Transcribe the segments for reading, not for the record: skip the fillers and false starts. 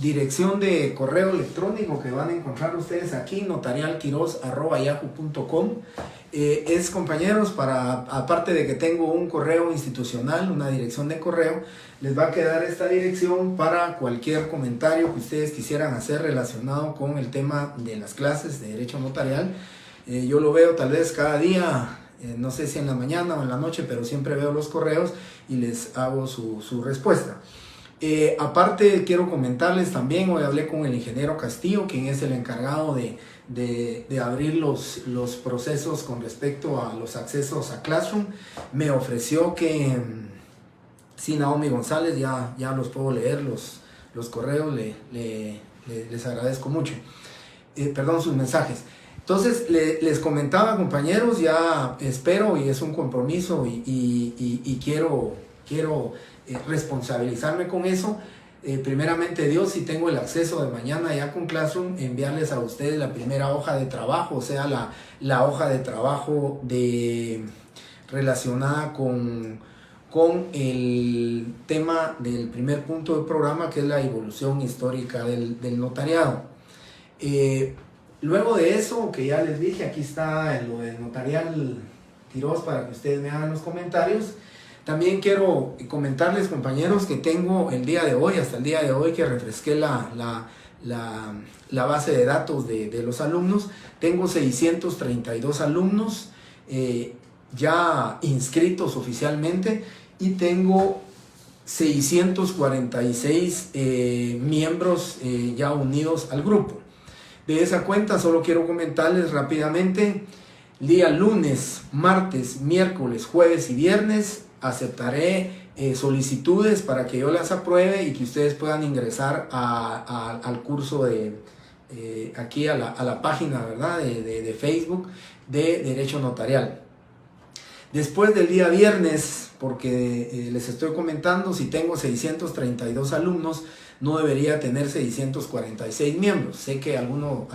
dirección de correo electrónico que van a encontrar ustedes aquí, notarialquiroz@yahoo.com. Es, compañeros, aparte de que tengo un correo institucional, una dirección de correo, les va a quedar esta dirección para cualquier comentario que ustedes quisieran hacer relacionado con el tema de las clases de Derecho Notarial. Yo lo veo tal vez cada día, no sé si en la mañana o en la noche, pero siempre veo los correos y les hago su respuesta. Aparte, quiero comentarles también, hoy hablé con el ingeniero Castillo, quien es el encargado de abrir los procesos con respecto a los accesos a Classroom. Me ofreció que, sí, Naomi González, ya los puedo leer, los correos, les agradezco mucho. Perdón, sus mensajes. Entonces, les comentaba, compañeros, ya espero, y es un compromiso, y quiero responsabilizarme con eso. Primeramente Dios, si tengo el acceso de mañana ya con Classroom, enviarles a ustedes la primera hoja de trabajo, o sea, la hoja de trabajo relacionada con el tema del primer punto del programa, que es la evolución histórica del notariado. Luego de eso, que ya les dije, aquí está lo de Notarial Quiroz para que ustedes me hagan los comentarios. También quiero comentarles, compañeros, que tengo hasta el día de hoy, que refresqué la base de datos de los alumnos. Tengo 632 alumnos ya inscritos oficialmente, y tengo 646 miembros ya unidos al grupo. De esa cuenta solo quiero comentarles rápidamente: el día lunes, martes, miércoles, jueves y viernes aceptaré solicitudes para que yo las apruebe y que ustedes puedan ingresar al curso aquí a la página, ¿verdad?, de Facebook de Derecho Notarial. Después del día viernes, porque les estoy comentando, si tengo 632 alumnos, no debería tener 646 miembros. Sé que alguno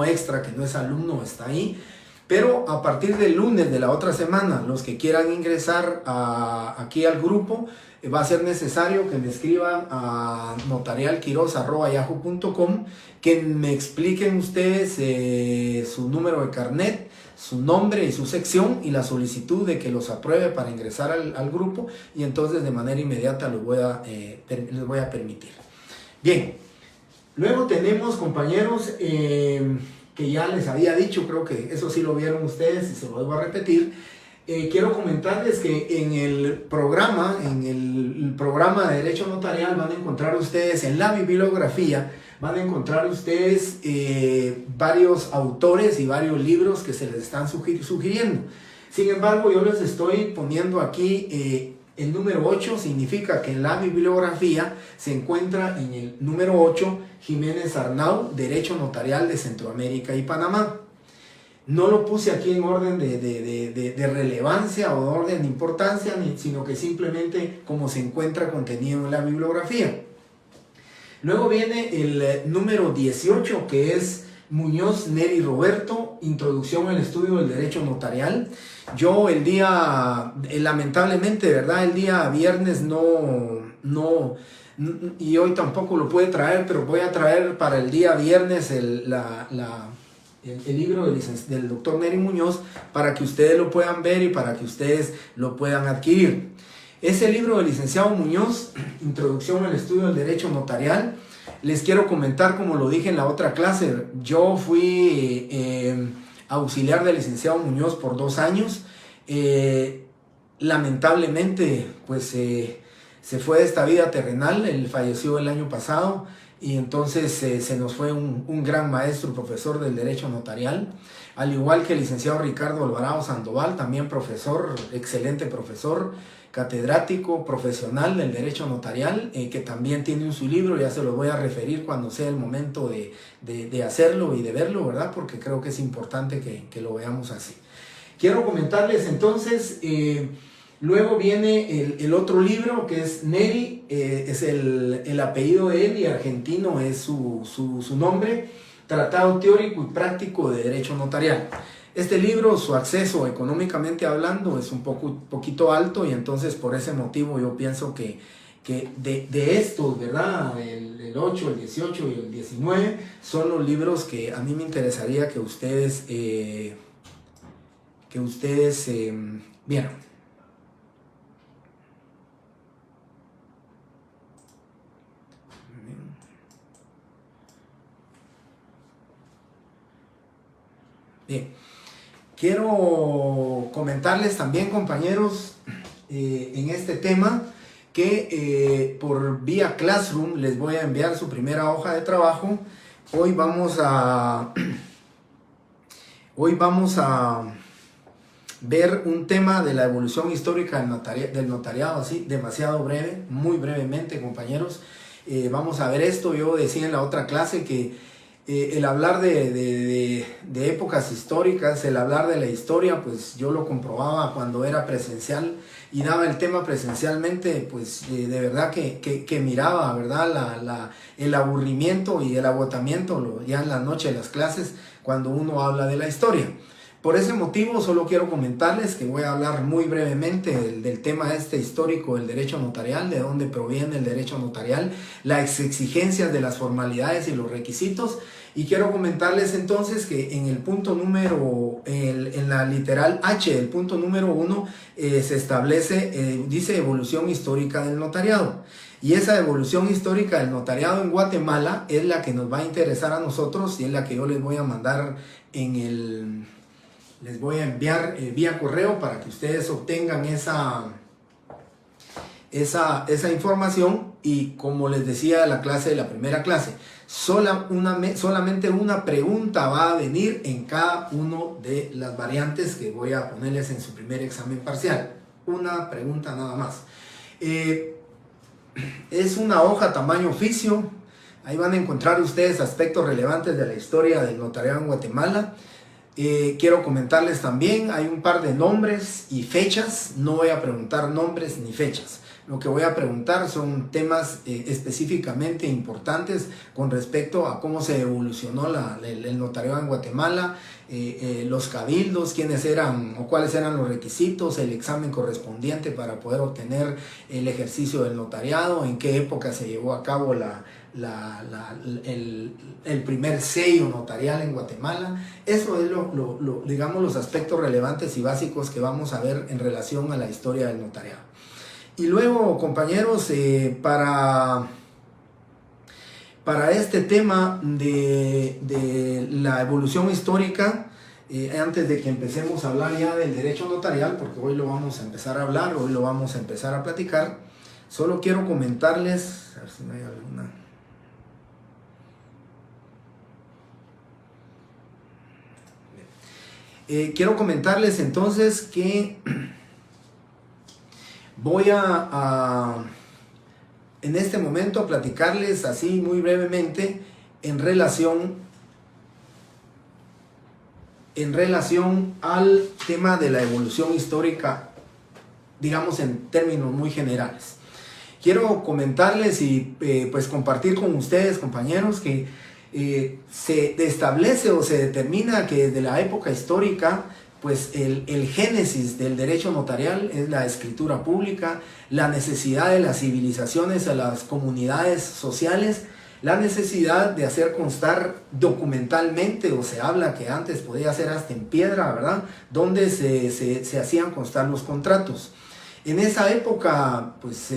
extra que no es alumno está ahí, pero a partir del lunes de la otra semana, los que quieran ingresar aquí al grupo, va a ser necesario que me escriban a notarialquiroz@yahoo.com, que me expliquen ustedes su número de carnet, su nombre y su sección, y la solicitud de que los apruebe para ingresar al grupo, y entonces de manera inmediata les voy a permitir. Bien, luego tenemos, compañeros, que ya les había dicho, creo que eso sí lo vieron ustedes y se lo vuelvo a repetir. Quiero comentarles que en el programa de Derecho Notarial van a encontrar ustedes, en la bibliografía, van a encontrar ustedes varios autores y varios libros que se les están sugiriendo. Sin embargo, yo les estoy poniendo aquí el número 8, significa que en la bibliografía se encuentra en el número 8 Jiménez Arnau, Derecho Notarial de Centroamérica y Panamá. No lo puse aquí en orden de relevancia o de orden de importancia, sino que simplemente como se encuentra contenido en la bibliografía. Luego viene el número 18, que es Muñoz, Neri Roberto, Introducción al Estudio del Derecho Notarial. Yo lamentablemente, ¿verdad?, el día viernes no, y hoy tampoco lo puede traer, pero voy a traer para el día viernes el libro del doctor Neri Muñoz, para que ustedes lo puedan ver y para que ustedes lo puedan adquirir. Ese libro del licenciado Muñoz, Introducción al Estudio del Derecho Notarial, les quiero comentar, como lo dije en la otra clase, yo fui auxiliar del licenciado Muñoz por 2 años. Lamentablemente, pues se fue de esta vida terrenal. Él falleció el año pasado, y entonces se nos fue un gran maestro, profesor del Derecho Notarial, al igual que el licenciado Ricardo Alvarado Sandoval, también profesor, excelente profesor, catedrático, profesional del Derecho Notarial, que también tiene su libro. Ya se lo voy a referir cuando sea el momento de hacerlo y de verlo, ¿verdad?, porque creo que es importante que lo veamos así. Quiero comentarles entonces, luego viene el otro libro, que es Neri, es el apellido de él, y argentino es su nombre, Tratado Teórico y Práctico de Derecho Notarial. Este libro, su acceso económicamente hablando es un poquito alto, y entonces por ese motivo yo pienso que de estos, ¿verdad?, el 8, el 18 y el 19 son los libros que a mí me interesaría que ustedes vieran. Bien, quiero comentarles también, compañeros, en este tema que por vía Classroom les voy a enviar su primera hoja de trabajo. Hoy vamos a ver un tema de la evolución histórica del notariado, así demasiado breve, muy brevemente, compañeros. Vamos a ver esto. Yo decía en la otra clase que el hablar de épocas históricas, el hablar de la historia, pues yo lo comprobaba cuando era presencial y daba el tema presencialmente, pues de verdad que miraba, ¿verdad? El aburrimiento y el agotamiento ya en la noche de las clases cuando uno habla de la historia. Por ese motivo solo quiero comentarles que voy a hablar muy brevemente del tema histórico del derecho notarial, de dónde proviene el derecho notarial, las exigencias de las formalidades y los requisitos. Y quiero comentarles entonces que en el punto en la literal H del punto número 1 se establece, dice evolución histórica del notariado. Y esa evolución histórica del notariado en Guatemala es la que nos va a interesar a nosotros y es la que yo les voy a mandar les voy a enviar vía correo para que ustedes obtengan esa información. Y como les decía en la clase de la primera clase, solamente una pregunta va a venir en cada una de las variantes que voy a ponerles en su primer examen parcial. Una pregunta nada más. Es una hoja tamaño oficio. Ahí van a encontrar ustedes aspectos relevantes de la historia del notariado en Guatemala. Quiero comentarles también, hay un par de nombres y fechas. No voy a preguntar nombres ni fechas. Lo que voy a preguntar son temas específicamente importantes con respecto a cómo se evolucionó el notariado en Guatemala, los cabildos, quiénes eran o cuáles eran los requisitos, el examen correspondiente para poder obtener el ejercicio del notariado, en qué época se llevó a cabo el primer sello notarial en Guatemala. Eso es digamos, los aspectos relevantes y básicos que vamos a ver en relación a la historia del notariado. Y luego, compañeros, para este tema de la evolución histórica, antes de que empecemos a hablar ya del derecho notarial, porque hoy lo vamos a empezar a hablar, hoy lo vamos a empezar a platicar, solo quiero comentarles, a ver si no hay alguna. Quiero comentarles entonces que voy en este momento a platicarles así muy brevemente en relación al tema de la evolución histórica, digamos en términos muy generales. Quiero comentarles y pues compartir con ustedes, compañeros, que se establece o se determina que desde la época histórica, pues el génesis del derecho notarial es la escritura pública, la necesidad de las civilizaciones a las comunidades sociales, la necesidad de hacer constar documentalmente, o se habla que antes podía ser hasta en piedra, ¿verdad?, donde se hacían constar los contratos. En esa época, pues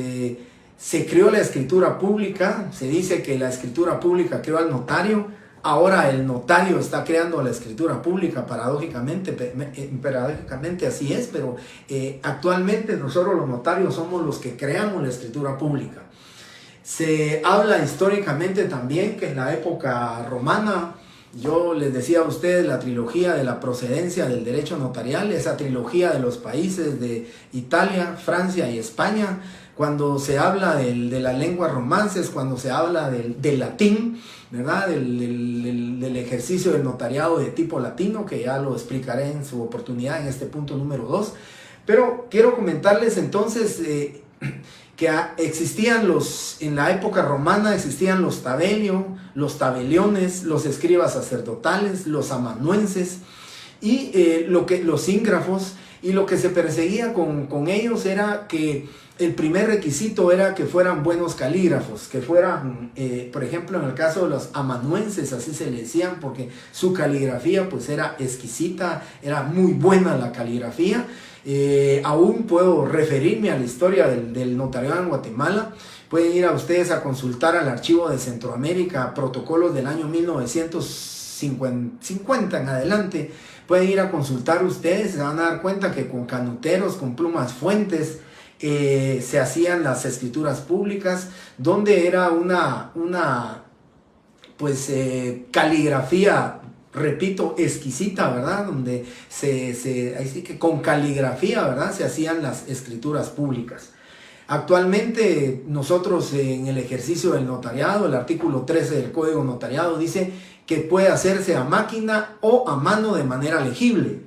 se creó la escritura pública. Se dice que la escritura pública creó al notario. Ahora el notario está creando la escritura pública, paradójicamente así es, pero actualmente nosotros los notarios somos los que creamos la escritura pública. Se habla históricamente también que en la época romana, yo les decía a ustedes la trilogía de la procedencia del derecho notarial, esa trilogía de los países de Italia, Francia y España, cuando se habla de las lenguas romances, cuando se habla del latín, ¿verdad?, del ejercicio del notariado de tipo latino, que ya lo explicaré en su oportunidad en este punto número 2. Pero quiero comentarles entonces que en la época romana existían los tabeliones, los escribas sacerdotales, los amanuenses y los íngrafos, y lo que se perseguía con ellos era que el primer requisito era que fueran buenos calígrafos, que fueran, por ejemplo, en el caso de los amanuenses, así se le decían, porque su caligrafía pues era exquisita, era muy buena la caligrafía. Aún puedo referirme a la historia del notariado en Guatemala. Pueden ir a ustedes a consultar al Archivo de Centroamérica, protocolos del año 1950 en adelante. Pueden ir a consultar ustedes, se van a dar cuenta que con canuteros, con plumas fuentes, se hacían las escrituras públicas, donde era una caligrafía, repito, exquisita, ¿verdad? Donde así que con caligrafía, ¿verdad?, se hacían las escrituras públicas. Actualmente nosotros en el ejercicio del notariado, el artículo 13 del Código Notariado dice que puede hacerse a máquina o a mano de manera legible.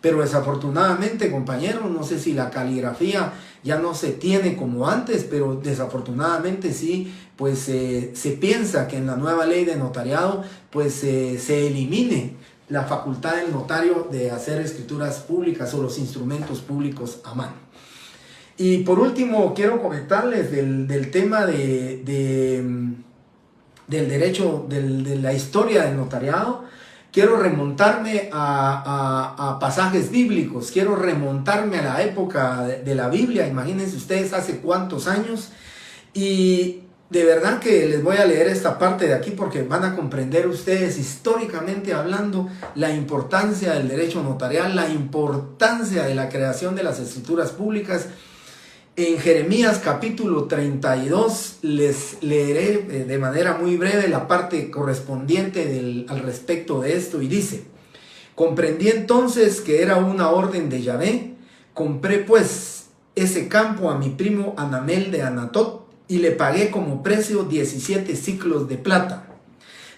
Pero desafortunadamente, compañeros, no sé si la caligrafía ya no se tiene como antes, pero desafortunadamente sí, pues se piensa que en la nueva ley de notariado pues se elimine la facultad del notario de hacer escrituras públicas o los instrumentos públicos a mano. Y por último, quiero comentarles del tema del derecho, de la historia del notariado. Quiero remontarme a pasajes bíblicos, quiero remontarme a la época de la Biblia, imagínense ustedes hace cuántos años, y de verdad que les voy a leer esta parte de aquí porque van a comprender ustedes históricamente hablando la importancia del derecho notarial, la importancia de la creación de las escrituras públicas. En Jeremías capítulo 32 les leeré de manera muy breve la parte correspondiente al respecto de esto y dice: comprendí entonces que era una orden de Yahvé, compré pues ese campo a mi primo Anamel de Anatot y le pagué como precio 17 siclos de plata.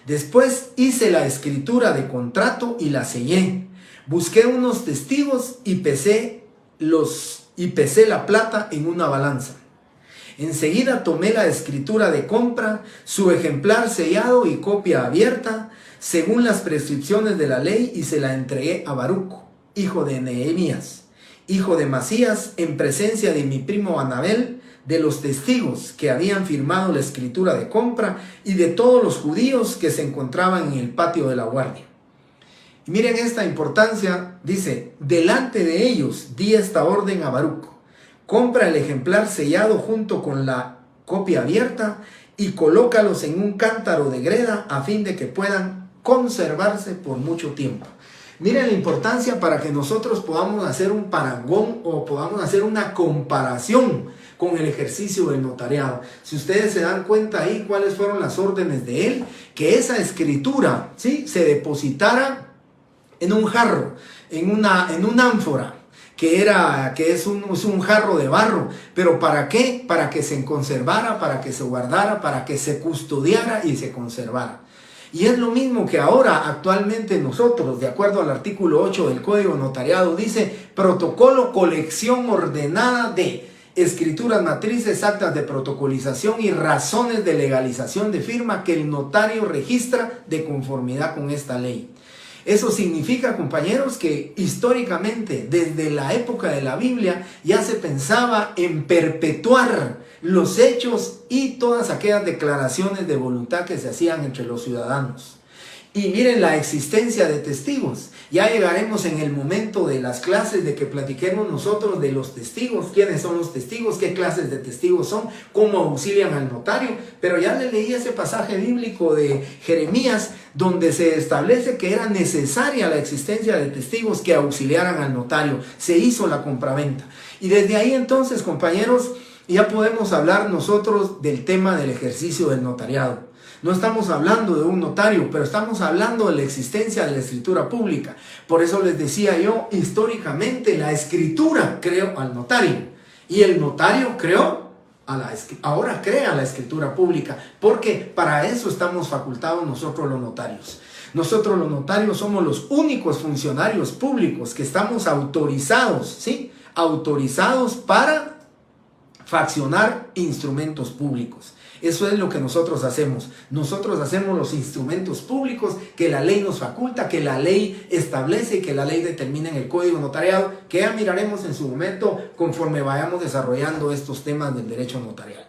Después hice la escritura de contrato y la sellé, busqué unos testigos y pesé la plata en una balanza. Enseguida tomé la escritura de compra, su ejemplar sellado y copia abierta, según las prescripciones de la ley, y se la entregué a Baruc, hijo de Nehemías, hijo de Masías, en presencia de mi primo Anabel, de los testigos que habían firmado la escritura de compra y de todos los judíos que se encontraban en el patio de la guardia. Y miren esta importancia, dice: delante de ellos di esta orden a Baruc: compra el ejemplar sellado junto con la copia abierta y colócalos en un cántaro de greda a fin de que puedan conservarse por mucho tiempo. Miren la importancia para que nosotros podamos hacer un parangón o podamos hacer una comparación con el ejercicio del notariado. Si ustedes se dan cuenta ahí cuáles fueron las órdenes de él, que esa escritura, ¿sí?, se depositara en un jarro, en una ánfora, que es un jarro de barro. ¿Pero para qué? Para que se conservara, para que se guardara, para que se custodiara y se conservara. Y es lo mismo que ahora actualmente nosotros, de acuerdo al artículo 8 del Código Notariado, dice: protocolo, colección ordenada de escrituras matrices, actas de protocolización y razones de legalización de firma que el notario registra de conformidad con esta ley. Eso significa, compañeros, que históricamente, desde la época de la Biblia, ya se pensaba en perpetuar los hechos y todas aquellas declaraciones de voluntad que se hacían entre los ciudadanos. Y miren la existencia de testigos. Ya llegaremos en el momento de las clases de que platiquemos nosotros de los testigos, quiénes son los testigos, qué clases de testigos son, cómo auxilian al notario. Pero ya le leí ese pasaje bíblico de Jeremías donde se establece que era necesaria la existencia de testigos que auxiliaran al notario. Se hizo la compraventa. Y desde ahí entonces, compañeros, ya podemos hablar nosotros del tema del ejercicio del notariado. No estamos hablando de un notario, pero estamos hablando de la existencia de la escritura pública. Por eso les decía yo, históricamente la escritura creó al notario y el notario ahora crea la escritura pública, porque para eso estamos facultados nosotros los notarios. Nosotros los notarios somos los únicos funcionarios públicos que estamos autorizados, ¿sí?, autorizados para fraccionar instrumentos públicos. Eso es lo que nosotros hacemos. Nosotros hacemos los instrumentos públicos que la ley nos faculta, que la ley establece y que la ley determina en el Código Notariado, que ya miraremos en su momento conforme vayamos desarrollando estos temas del derecho notarial.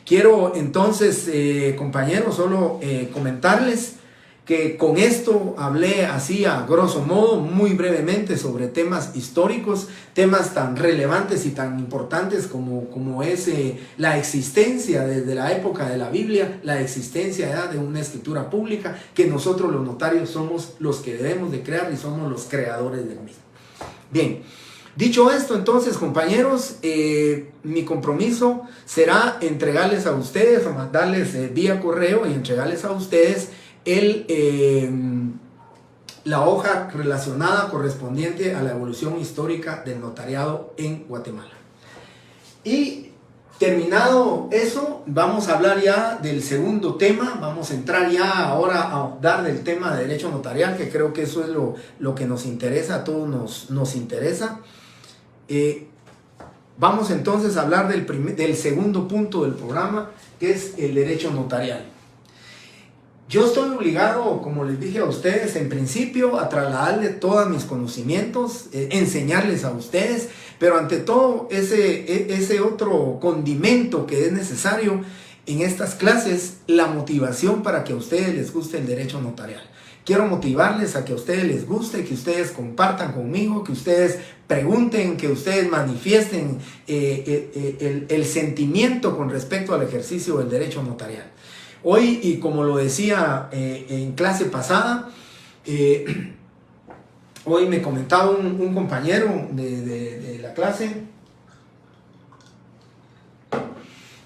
Quiero entonces, compañeros, solo comentarles que con esto hablé así a grosso modo, muy brevemente, sobre temas históricos, temas tan relevantes y tan importantes como es la existencia desde la época de la Biblia, la existencia ya de una escritura pública, que nosotros los notarios somos los que debemos de crear y somos los creadores del mismo. Bien, dicho esto, entonces, compañeros, mi compromiso será entregarles a ustedes, o mandarles vía correo y entregarles a ustedes la hoja relacionada correspondiente a la evolución histórica del notariado en Guatemala. Y terminado eso, vamos a hablar ya del segundo tema. Vamos a entrar ya ahora a hablar del tema de derecho notarial, que creo que eso es lo que nos interesa, a todos nos interesa. Vamos entonces a hablar del segundo punto del programa, que es el derecho notarial. Yo estoy obligado, como les dije a ustedes, en principio, a trasladarles todos mis conocimientos, enseñarles a ustedes, pero ante todo ese otro condimento que es necesario en estas clases, la motivación para que a ustedes les guste el derecho notarial. Quiero motivarles a que a ustedes les guste, que ustedes compartan conmigo, que ustedes pregunten, que ustedes manifiesten el sentimiento con respecto al ejercicio del derecho notarial. Hoy, y como lo decía en clase pasada, hoy me comentaba un compañero de la clase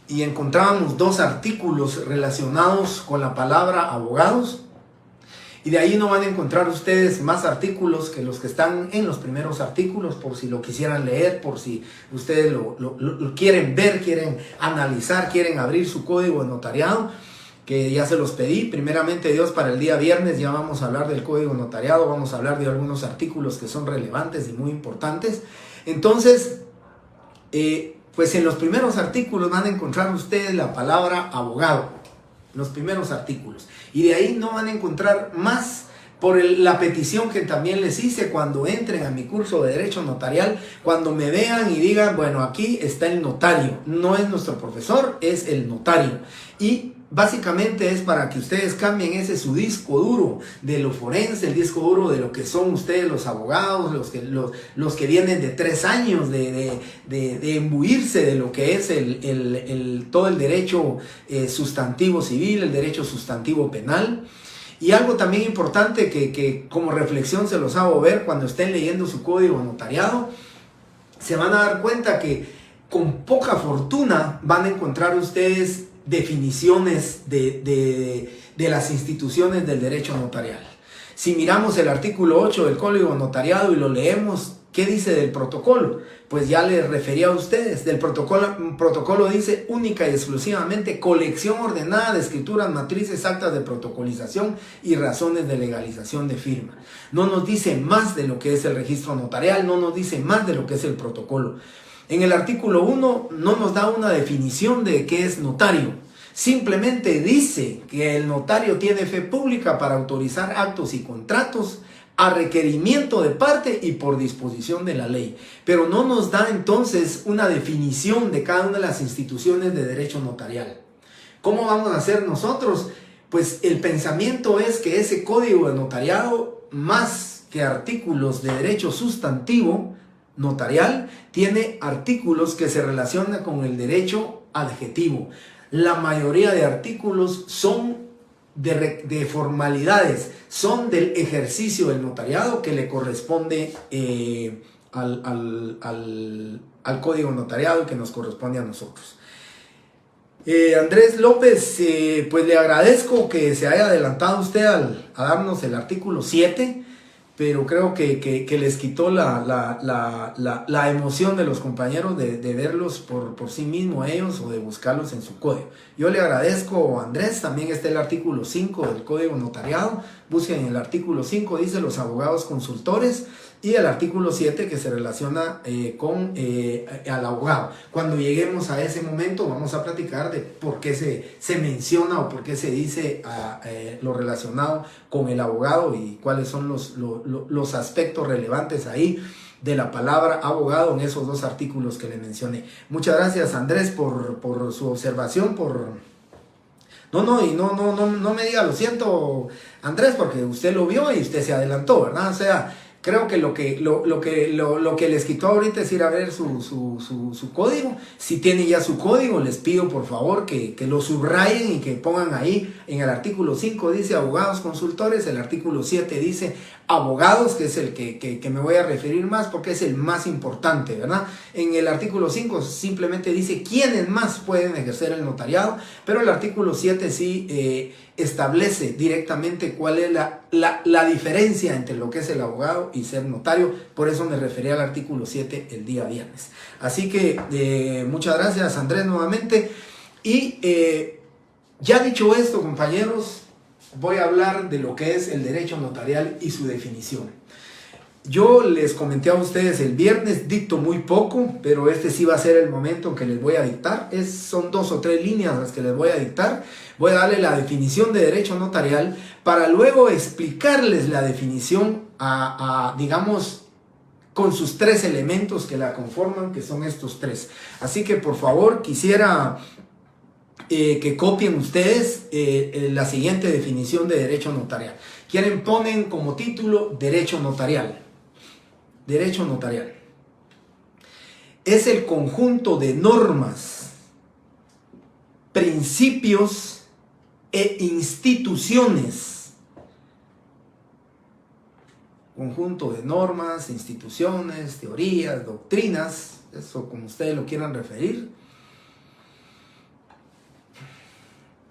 y encontrábamos 2 artículos relacionados con la palabra abogados, y de ahí no van a encontrar ustedes más artículos que los que están en los primeros artículos, por si lo quisieran leer, por si ustedes lo quieren ver, quieren analizar, quieren abrir su código de notariado, que ya se los pedí. Primeramente Dios, para el día viernes ya vamos a hablar del código notariado, vamos a hablar de algunos artículos que son relevantes y muy importantes. Entonces, pues en los primeros artículos van a encontrar ustedes la palabra abogado, los primeros artículos, y de ahí no van a encontrar más, por la petición que también les hice cuando entren a mi curso de Derecho Notarial, cuando me vean y digan, bueno, aquí está el notario, no es nuestro profesor, es el notario. Y básicamente es para que ustedes cambien ese su disco duro de lo forense, el disco duro de lo que son ustedes los abogados, los que vienen de 3 años de imbuirse de lo que es todo el derecho sustantivo civil, el derecho sustantivo penal. Y algo también importante que como reflexión se los hago ver cuando estén leyendo su código notariado, se van a dar cuenta que con poca fortuna van a encontrar ustedes definiciones de las instituciones del derecho notarial. Si miramos el artículo 8 del Código Notariado y lo leemos, ¿qué dice del protocolo? Pues ya les refería a ustedes, del protocolo dice única y exclusivamente colección ordenada de escrituras matrices, actas de protocolización y razones de legalización de firma. No nos dice más de lo que es el registro notarial, no nos dice más de lo que es el protocolo. En el artículo 1 no nos da una definición de qué es notario. Simplemente dice que el notario tiene fe pública para autorizar actos y contratos a requerimiento de parte y por disposición de la ley. Pero no nos da entonces una definición de cada una de las instituciones de derecho notarial. ¿Cómo vamos a hacer nosotros? Pues el pensamiento es que ese código de notariado, más que artículos de derecho sustantivo notarial, tiene artículos que se relacionan con el derecho adjetivo. La mayoría de artículos son de formalidades, son del ejercicio del notariado que le corresponde al código notariado y que nos corresponde a nosotros. Andrés López, pues le agradezco que se haya adelantado usted a darnos el artículo 7, pero creo que les quitó la emoción de los compañeros de verlos por sí mismos ellos o de buscarlos en su código. Yo le agradezco, Andrés. También está el artículo 5 del Código Notariado. Busquen el artículo 5, dice los abogados consultores, y el artículo 7 que se relaciona con al abogado. Cuando lleguemos a ese momento vamos a platicar de por qué se menciona o por qué se dice lo relacionado con el abogado y cuáles son los aspectos relevantes ahí de la palabra abogado en esos dos artículos que le mencioné. Muchas gracias, Andrés, por su observación, No me diga, lo siento, Andrés, porque usted lo vio y usted se adelantó, ¿verdad? O sea, creo que lo que les quitó ahorita es ir a ver su código. Si tiene ya su código, les pido por favor que lo subrayen y que pongan ahí. En el artículo 5 dice abogados consultores, el artículo 7 dice abogados, que es el que me voy a referir más porque es el más importante, ¿verdad? En el artículo 5 simplemente dice quiénes más pueden ejercer el notariado, pero el artículo 7 sí establece directamente cuál es la diferencia entre lo que es el abogado y ser notario. Por eso me referí al artículo 7 el día viernes. Así que muchas gracias, Andrés, nuevamente. Y ya dicho esto, compañeros, voy a hablar de lo que es el derecho notarial y su definición. Yo les comenté a ustedes el viernes, dicto muy poco, pero este sí va a ser el momento en que les voy a dictar. Son 2 o 3 líneas las que les voy a dictar. Voy a darle la definición de derecho notarial para luego explicarles la definición digamos, con sus 3 elementos que la conforman, que son estos 3. Así que por favor quisiera que copien ustedes la siguiente definición de derecho notarial. Quieren, ponen como título derecho notarial. Derecho notarial es el conjunto de normas, principios e instituciones. Conjunto de normas, instituciones, teorías, doctrinas, eso como ustedes lo quieran referir,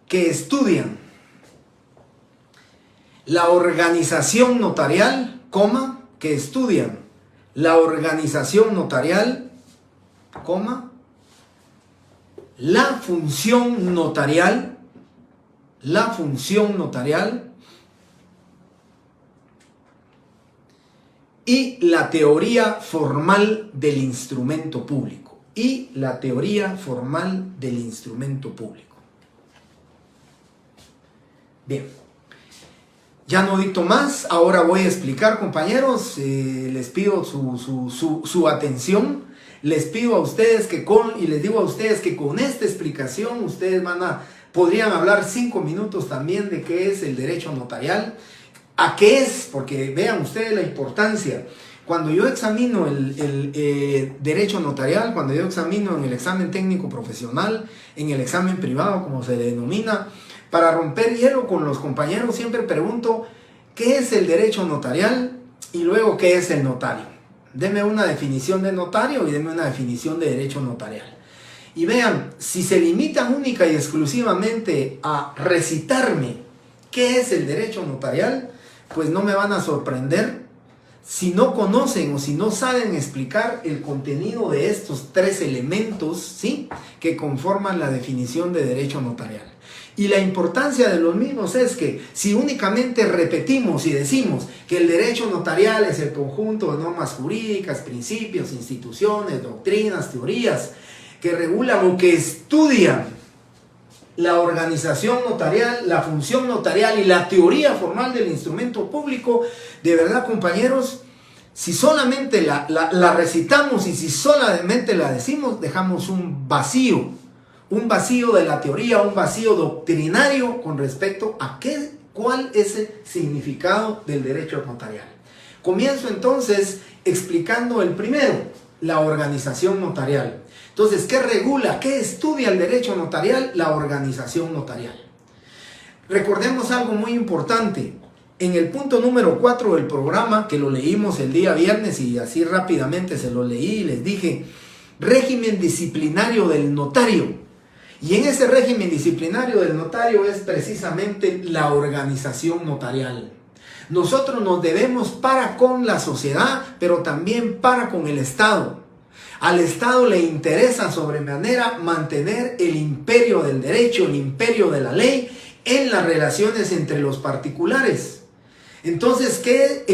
que estudian la organización notarial, que estudian la organización notarial, la función notarial, y la teoría formal del instrumento público. Bien, ya no dicto más, ahora voy a explicar, compañeros, les pido su atención, les pido a ustedes y les digo a ustedes que con esta explicación ustedes podrían hablar 5 minutos también de qué es el derecho notarial, a qué es, porque vean ustedes la importancia. Cuando yo examino el derecho notarial, cuando yo examino en el examen técnico profesional, en el examen privado, como se le denomina, para romper hielo con los compañeros, siempre pregunto, ¿qué es el derecho notarial? Y luego, ¿qué es el notario? Deme una definición de notario y deme una definición de derecho notarial. Y vean, si se limitan única y exclusivamente a recitarme qué es el derecho notarial, pues no me van a sorprender si no conocen o si no saben explicar el contenido de estos 3 elementos, ¿sí?, que conforman la definición de derecho notarial. Y la importancia de los mismos es que si únicamente repetimos y decimos que el derecho notarial es el conjunto de normas jurídicas, principios, instituciones, doctrinas, teorías que regulan o que estudian la organización notarial, la función notarial y la teoría formal del instrumento público, de verdad, compañeros, si solamente la recitamos y si solamente la decimos, dejamos un vacío de la teoría, un vacío doctrinario con respecto a cuál es el significado del derecho notarial. Comienzo entonces explicando el primero, la organización notarial. Entonces, ¿qué regula? ¿Qué estudia el derecho notarial? La organización notarial. Recordemos algo muy importante. En el punto número 4 del programa, que lo leímos el día viernes y así rápidamente se lo leí y les dije, régimen disciplinario del notario. Y en ese régimen disciplinario del notario es precisamente la organización notarial. Nosotros nos debemos para con la sociedad, pero también para con el Estado. Al Estado le interesa sobremanera mantener el imperio del derecho, el imperio de la ley en las relaciones entre los particulares. Entonces, ¿qué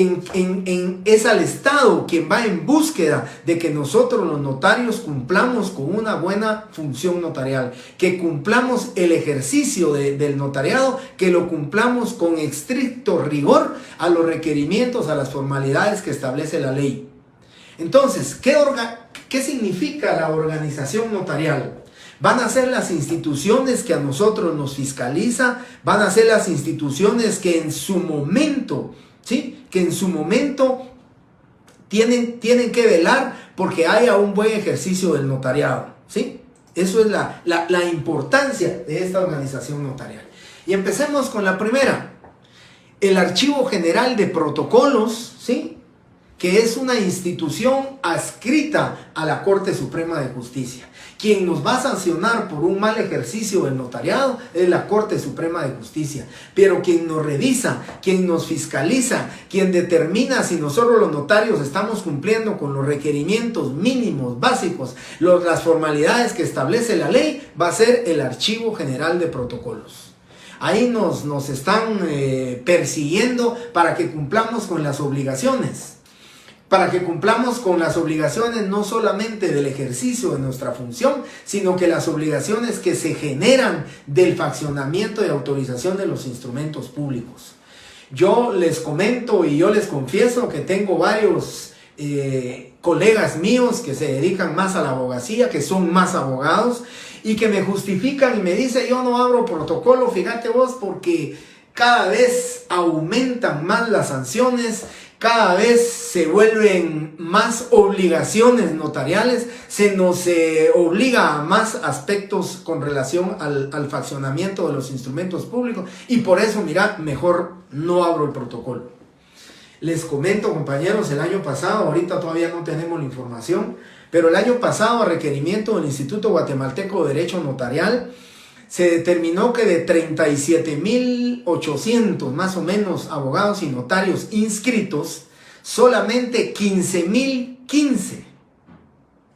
es al Estado quien va en búsqueda de que nosotros los notarios cumplamos con una buena función notarial, que cumplamos el ejercicio del notariado, que lo cumplamos con estricto rigor a los requerimientos, a las formalidades que establece la ley? Entonces, ¿qué significa la organización notarial? Van a ser las instituciones que a nosotros nos fiscaliza, van a ser las instituciones que en su momento, ¿sí? Que en su momento tienen que velar porque haya un buen ejercicio del notariado, ¿sí? Eso es la importancia de esta organización notarial. Y empecemos con la primera, el Archivo General de Protocolos, ¿sí? Que es una institución adscrita a la Corte Suprema de Justicia. Quien nos va a sancionar por un mal ejercicio del notariado es la Corte Suprema de Justicia. Pero quien nos revisa, quien nos fiscaliza, quien determina si nosotros los notarios estamos cumpliendo con los requerimientos mínimos, básicos, las formalidades que establece la ley, va a ser el Archivo General de Protocolos. Ahí nos están persiguiendo para que cumplamos con las obligaciones. Para que cumplamos con las obligaciones no solamente del ejercicio de nuestra función, sino que las obligaciones que se generan del faccionamiento y autorización de los instrumentos públicos. Yo les comento y yo les confieso que tengo varios colegas míos que se dedican más a la abogacía, que son más abogados y que me justifican y me dicen: yo no abro protocolo, fíjate vos, porque cada vez aumentan más las sanciones, cada vez se vuelven más obligaciones notariales, se nos obliga a más aspectos con relación al faccionamiento de los instrumentos públicos y por eso, mira, mejor no abro el protocolo. Les comento, compañeros, el año pasado, ahorita todavía no tenemos la información, pero el año pasado, a requerimiento del Instituto Guatemalteco de Derecho Notarial, se determinó que de 37.800 más o menos abogados y notarios inscritos, solamente 15.015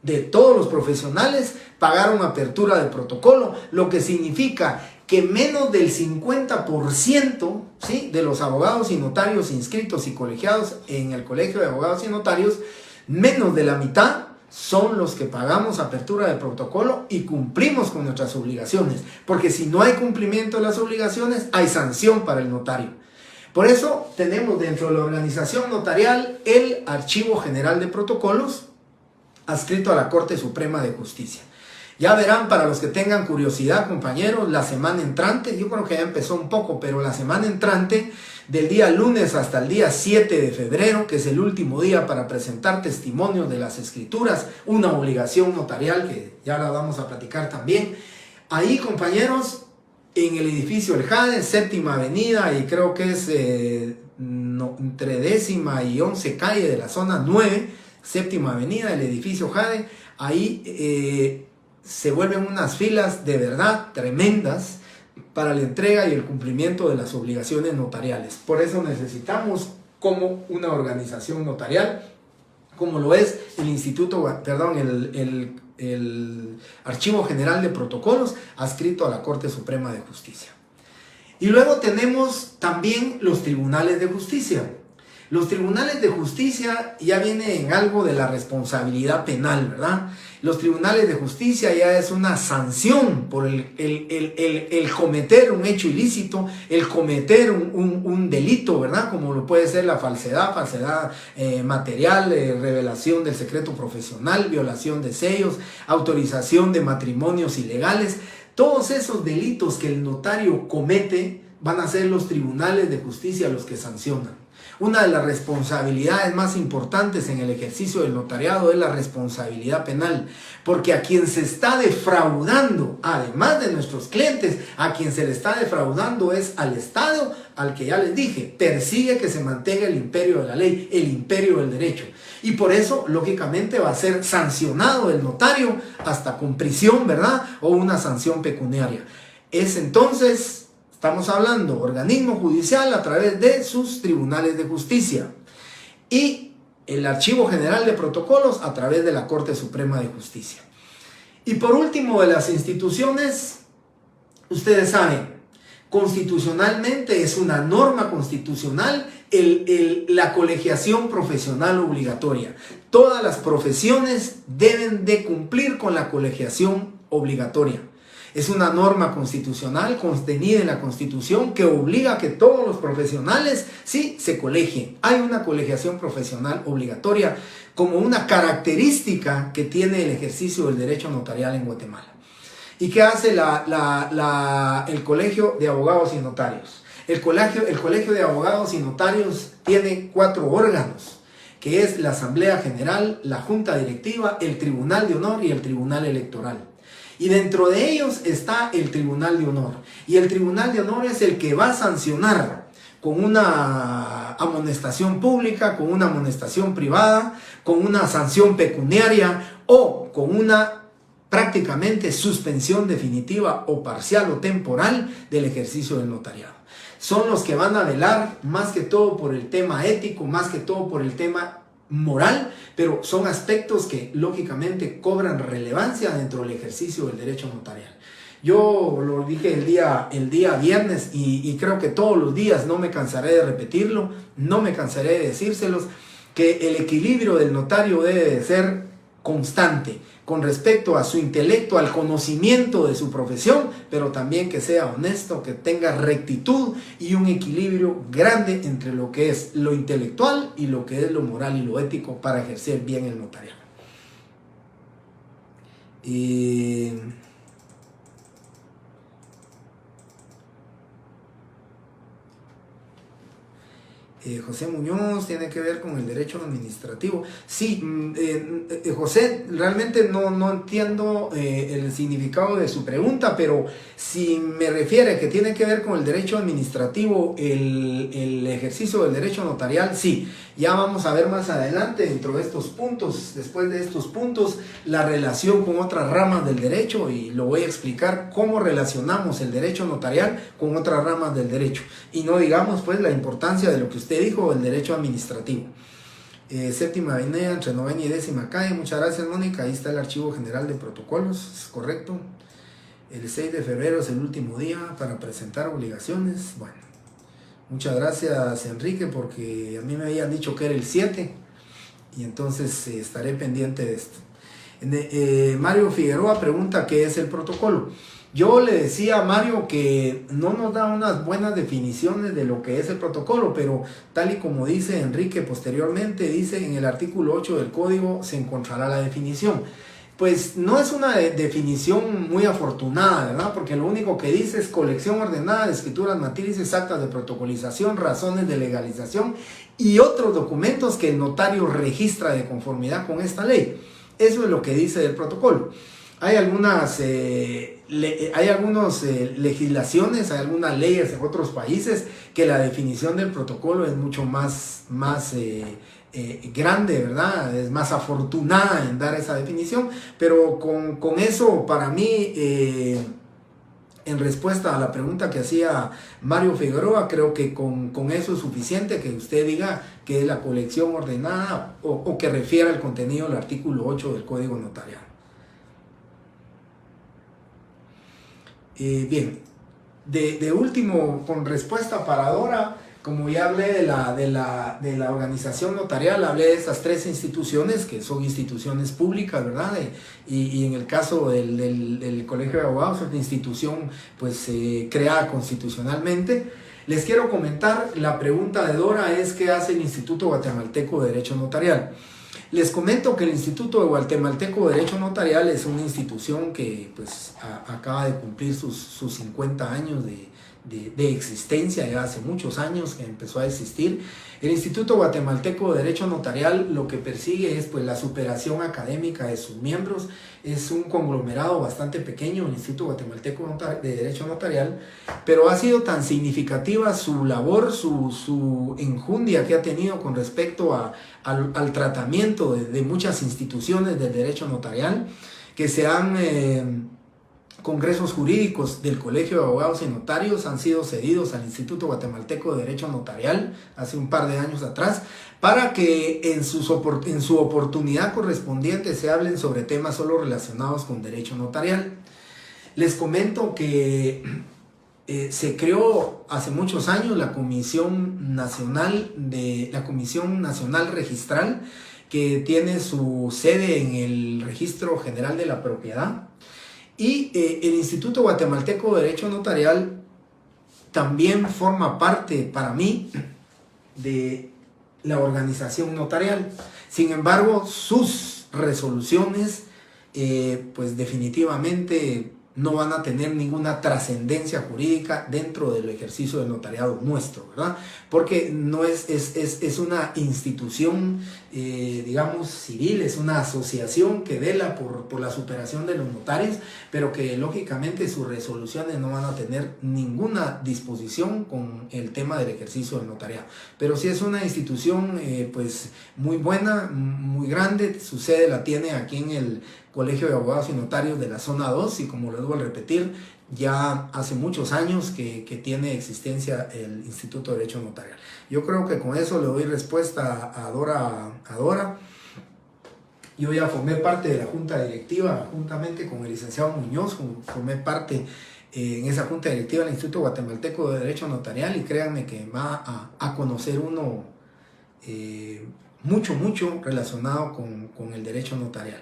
de todos los profesionales pagaron apertura de protocolo, lo que significa que menos del 50%, ¿sí?, de los abogados y notarios inscritos y colegiados en el Colegio de Abogados y Notarios, menos de la mitad son los que pagamos apertura de protocolo y cumplimos con nuestras obligaciones, porque si no hay cumplimiento de las obligaciones, hay sanción para el notario. Por eso tenemos dentro de la organización notarial el Archivo General de Protocolos, adscrito a la Corte Suprema de Justicia. Ya verán, para los que tengan curiosidad, compañeros, la semana entrante, yo creo que ya empezó un poco, pero la semana entrante, del día lunes hasta el día 7 de febrero, que es el último día para presentar testimonios de las escrituras, una obligación notarial que ya la vamos a platicar también. Ahí, compañeros, en el edificio El Jade, séptima avenida, y creo que es entre 10ª y 11 calle de la zona 9, séptima avenida, el edificio Jade, ahí se vuelven unas filas de verdad tremendas para la entrega y el cumplimiento de las obligaciones notariales. Por eso necesitamos como una organización notarial, como lo es el el Archivo General de Protocolos, adscrito a la Corte Suprema de Justicia. Y luego tenemos también los tribunales de justicia. Los tribunales de justicia ya viene en algo de la responsabilidad penal, ¿verdad? Los tribunales de justicia ya es una sanción por el cometer un hecho ilícito, el cometer un delito, ¿verdad? Como lo puede ser la falsedad material, revelación del secreto profesional, violación de sellos, autorización de matrimonios ilegales. Todos esos delitos que el notario comete van a ser los tribunales de justicia los que sancionan. Una de las responsabilidades más importantes en el ejercicio del notariado es la responsabilidad penal, porque a quien se está defraudando, además de nuestros clientes, a quien se le está defraudando es al Estado, al que ya les dije, persigue que se mantenga el imperio de la ley, el imperio del derecho. Y por eso, lógicamente, va a ser sancionado el notario hasta con prisión, ¿verdad? O una sanción pecuniaria. Es entonces... Estamos hablando organismo judicial a través de sus tribunales de justicia y el Archivo General de Protocolos a través de la Corte Suprema de Justicia. Y por último, de las instituciones, ustedes saben, Constitucionalmente es una norma constitucional la colegiación profesional obligatoria. Todas las profesiones deben de cumplir con la colegiación obligatoria. Es una norma constitucional contenida en la Constitución que obliga a que todos los profesionales sí se colegien. Hay una colegiación profesional obligatoria como una característica que tiene el ejercicio del derecho notarial en Guatemala. ¿Y qué hace el Colegio de Abogados y Notarios? El Colegio de Abogados y Notarios tiene 4 órganos, que es la Asamblea General, la Junta Directiva, el Tribunal de Honor y el Tribunal Electoral. Y dentro de ellos está el Tribunal de Honor. Y el Tribunal de Honor es el que va a sancionar con una amonestación pública, con una amonestación privada, con una sanción pecuniaria o con una prácticamente suspensión definitiva o parcial o temporal del ejercicio del notariado. Son los que van a velar más que todo por el tema ético, más que todo por el tema moral, pero son aspectos que lógicamente cobran relevancia dentro del ejercicio del derecho notarial. Yo lo dije el día viernes y creo que todos los días no me cansaré de repetirlo, no me cansaré de decírselos, que el equilibrio del notario debe de ser constante con respecto a su intelecto, al conocimiento de su profesión, pero también que sea honesto, que tenga rectitud y un equilibrio grande entre lo que es lo intelectual y lo que es lo moral y lo ético para ejercer bien el notariado. José Muñoz, tiene que ver con el derecho administrativo. Sí, José, realmente no entiendo el significado de su pregunta, pero si me refiere que tiene que ver con el derecho administrativo, el ejercicio del derecho notarial, sí. Ya vamos a ver más adelante dentro de estos puntos, después de estos puntos, la relación con otras ramas del derecho, y lo voy a explicar cómo relacionamos el derecho notarial con otras ramas del derecho. Y no digamos pues la importancia de lo que usted dijo, el derecho administrativo. Séptima avenida, entre 9ª y 10ª calle. Muchas gracias, Mónica. Ahí está el archivo general de protocolos, es correcto. El 6 de febrero es el último día para presentar obligaciones. Bueno, muchas gracias, Enrique, porque a mí me habían dicho que era el 7 y entonces estaré pendiente de esto. Mario Figueroa pregunta qué es el protocolo. Yo le decía a Mario que no nos da unas buenas definiciones de lo que es el protocolo, pero tal y como dice Enrique posteriormente, dice en el artículo 8 del código se encontrará la definición. Pues no es una definición muy afortunada, ¿verdad? Porque lo único que dice es colección ordenada de escrituras matrices, actas de protocolización, razones de legalización y otros documentos que el notario registra de conformidad con esta ley. Eso es lo que dice el protocolo. Hay algunas legislaciones, hay algunas leyes en otros países que la definición del protocolo es mucho más grande, ¿verdad? Es más afortunada en dar esa definición, pero con eso, para mí, en respuesta a la pregunta que hacía Mario Figueroa, creo que con eso es suficiente que usted diga que es la colección ordenada o que refiera al contenido del artículo 8 del Código Notarial. Bien, de último, con respuesta para Dora, como ya hablé de la organización notarial, hablé de estas 3 instituciones que son instituciones públicas, ¿verdad? Y en el caso del Colegio de Abogados es una institución pues creada constitucionalmente. Les quiero comentar, la pregunta de Dora es ¿qué hace el Instituto Guatemalteco de Derecho Notarial? Les comento que el Instituto Guatemalteco de Derecho Notarial es una institución que pues acaba de cumplir sus 50 años de existencia, ya hace muchos años que empezó a existir. El Instituto Guatemalteco de Derecho Notarial lo que persigue es pues la superación académica de sus miembros. Es un conglomerado bastante pequeño, el Instituto Guatemalteco de Derecho Notarial, pero ha sido tan significativa su labor, su enjundia que ha tenido con respecto al tratamiento de muchas instituciones del derecho notarial, que se han congresos jurídicos del Colegio de Abogados y Notarios han sido cedidos al Instituto Guatemalteco de Derecho Notarial hace un par de años atrás, para que en su oportunidad correspondiente se hablen sobre temas solo relacionados con derecho notarial. Les comento que se creó hace muchos años la Comisión Nacional Registral, que tiene su sede en el Registro General de la Propiedad, y el Instituto Guatemalteco de Derecho Notarial también forma parte, para mí, de la organización notarial. Sin embargo, sus resoluciones pues definitivamente no van a tener ninguna trascendencia jurídica dentro del ejercicio del notariado nuestro, ¿verdad? Porque no es una institución, digamos, civil, es una asociación que vela por la superación de los notarios, pero que lógicamente sus resoluciones no van a tener ninguna disposición con el tema del ejercicio del notariado. Pero sí es una institución pues muy buena, muy grande. Su sede la tiene aquí en el Colegio de Abogados y Notarios de la Zona 2, y como lo debo repetir, ya hace muchos años que tiene existencia el Instituto de Derecho Notarial. Yo creo que con eso le doy respuesta a Dora. Yo ya formé parte de la junta directiva, juntamente con el licenciado Muñoz, formé parte en esa junta directiva del Instituto Guatemalteco de Derecho Notarial, y créanme que va a conocer uno mucho relacionado con el derecho notarial.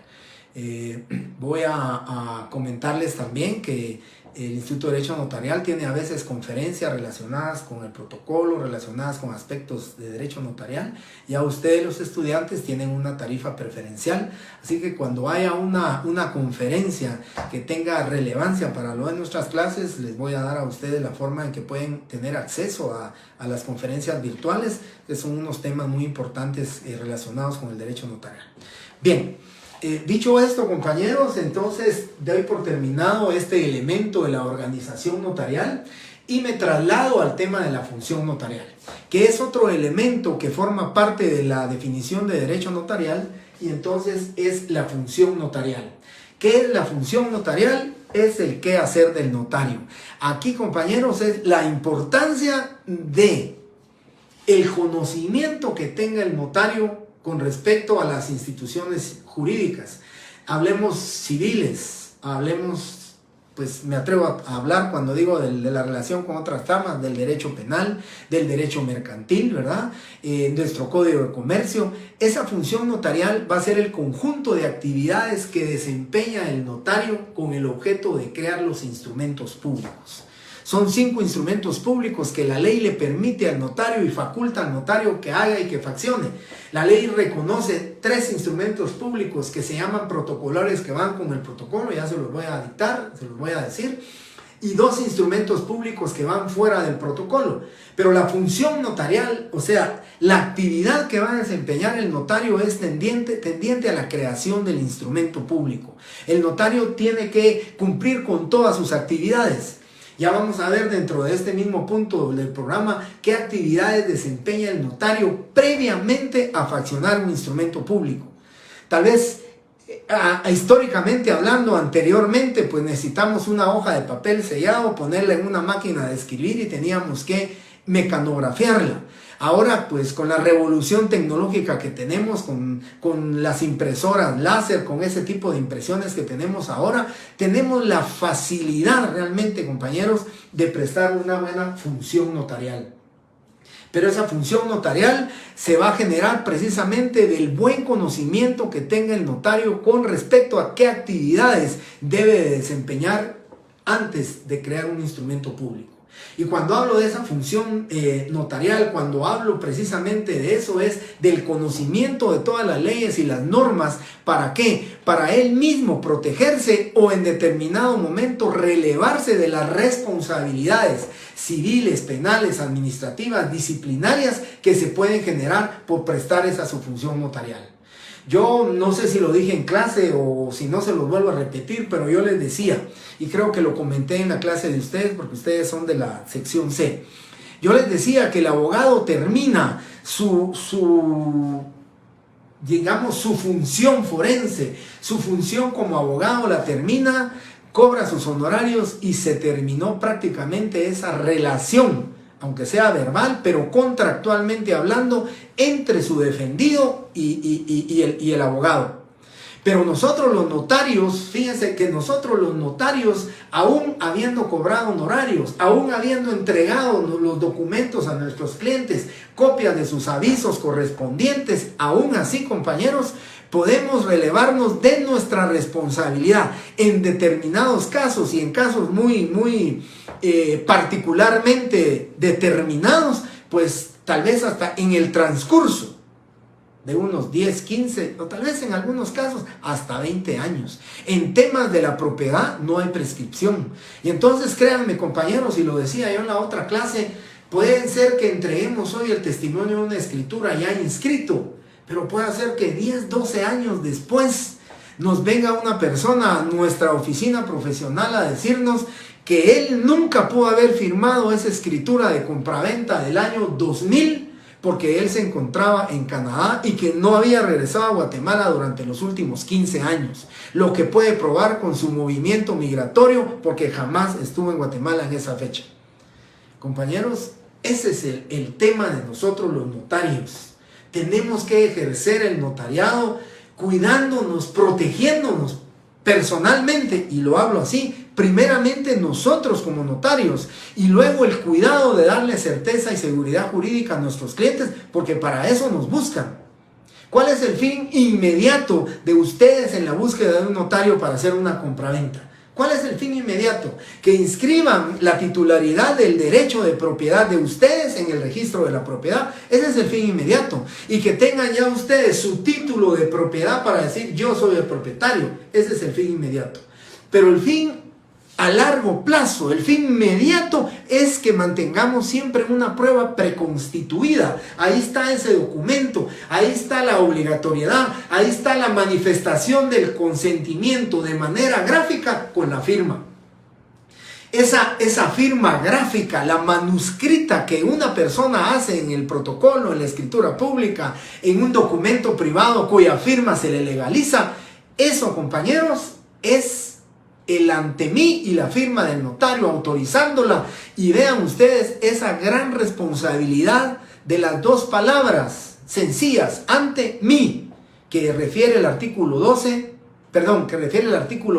Voy a comentarles también que el Instituto de Derecho Notarial tiene a veces conferencias relacionadas con el protocolo, relacionadas con aspectos de derecho notarial. Ya ustedes, los estudiantes, tienen una tarifa preferencial, así que cuando haya una conferencia que tenga relevancia para lo de nuestras clases, les voy a dar a ustedes la forma en que pueden tener acceso a las conferencias virtuales, que son unos temas muy importantes relacionados con el derecho notarial. Bien. Dicho esto, compañeros, entonces doy por terminado este elemento de la organización notarial y me traslado al tema de la función notarial, que es otro elemento que forma parte de la definición de derecho notarial, y entonces es la función notarial. ¿Qué es la función notarial? Es el qué hacer del notario. Aquí, compañeros, es la importancia de el conocimiento que tenga el notario con respecto a las instituciones jurídicas. Hablemos civiles, hablemos, pues me atrevo a hablar cuando digo de la relación con otras ramas, del derecho penal, del derecho mercantil, ¿verdad? Nuestro Código de Comercio. Esa función notarial va a ser el conjunto de actividades que desempeña el notario con el objeto de crear los instrumentos públicos. Son 5 instrumentos públicos que la ley le permite al notario y faculta al notario que haga y que faccione. La ley reconoce 3 instrumentos públicos que se llaman protocolarios, que van con el protocolo, ya se los voy a dictar, se los voy a decir, y 2 instrumentos públicos que van fuera del protocolo. Pero la función notarial, o sea, la actividad que va a desempeñar el notario es tendiente a la creación del instrumento público. El notario tiene que cumplir con todas sus actividades. Ya vamos a ver dentro de este mismo punto del programa qué actividades desempeña el notario previamente a faccionar un instrumento público. Tal vez históricamente hablando, anteriormente, pues necesitamos una hoja de papel sellado, ponerla en una máquina de escribir y teníamos que mecanografiarla. Ahora, pues con la revolución tecnológica que tenemos, con las impresoras láser, con ese tipo de impresiones que tenemos ahora, tenemos la facilidad realmente, compañeros, de prestar una buena función notarial. Pero esa función notarial se va a generar precisamente del buen conocimiento que tenga el notario con respecto a qué actividades debe de desempeñar antes de crear un instrumento público. Y cuando hablo de esa función notarial, cuando hablo precisamente de eso, es del conocimiento de todas las leyes y las normas. ¿Para qué? Para él mismo protegerse o en determinado momento relevarse de las responsabilidades civiles, penales, administrativas, disciplinarias que se pueden generar por prestar esa su función notarial. Yo no sé si lo dije en clase o si no se lo vuelvo a repetir, pero yo les decía, y creo que lo comenté en la clase de ustedes porque ustedes son de la sección C. Yo les decía que el abogado termina su función forense, su función como abogado la termina, cobra sus honorarios y se terminó prácticamente esa relación, aunque sea verbal, pero contractualmente hablando, entre su defendido y el abogado. Pero nosotros los notarios, fíjense que nosotros los notarios, aún habiendo cobrado honorarios, aún habiendo entregado los documentos a nuestros clientes, copias de sus avisos correspondientes, aún así, compañeros, podemos relevarnos de nuestra responsabilidad en determinados casos y en casos muy particularmente determinados, pues tal vez hasta en el transcurso de unos 10, 15 o tal vez en algunos casos hasta 20 años. En temas de la propiedad no hay prescripción. Y entonces créanme, compañeros, y lo decía yo en la otra clase, puede ser que entreguemos hoy el testimonio de una escritura ya inscrito, pero puede ser que 10, 12 años después nos venga una persona a nuestra oficina profesional a decirnos que él nunca pudo haber firmado esa escritura de compraventa del año 2000 porque él se encontraba en Canadá y que no había regresado a Guatemala durante los últimos 15 años, lo que puede probar con su movimiento migratorio porque jamás estuvo en Guatemala en esa fecha. Compañeros, ese es el tema de nosotros los notarios. Tenemos que ejercer el notariado cuidándonos, protegiéndonos personalmente, y lo hablo así, primeramente nosotros como notarios, y luego el cuidado de darle certeza y seguridad jurídica a nuestros clientes, porque para eso nos buscan. ¿Cuál es el fin inmediato de ustedes en la búsqueda de un notario para hacer una compraventa? ¿Cuál es el fin inmediato? Que inscriban la titularidad del derecho de propiedad de ustedes en el registro de la propiedad. Ese es el fin inmediato. Y que tengan ya ustedes su título de propiedad para decir yo soy el propietario. Ese es el fin inmediato. Pero el fin a largo plazo, el fin inmediato es que mantengamos siempre una prueba preconstituida. Ahí está ese documento, ahí está la obligatoriedad, ahí está la manifestación del consentimiento de manera gráfica con la firma. Esa firma gráfica, la manuscrita que una persona hace en el protocolo, en la escritura pública, en un documento privado cuya firma se le legaliza, eso, compañeros, es el ante mí y la firma del notario autorizándola. Y vean ustedes esa gran responsabilidad de las dos palabras sencillas, ante mí, que refiere el artículo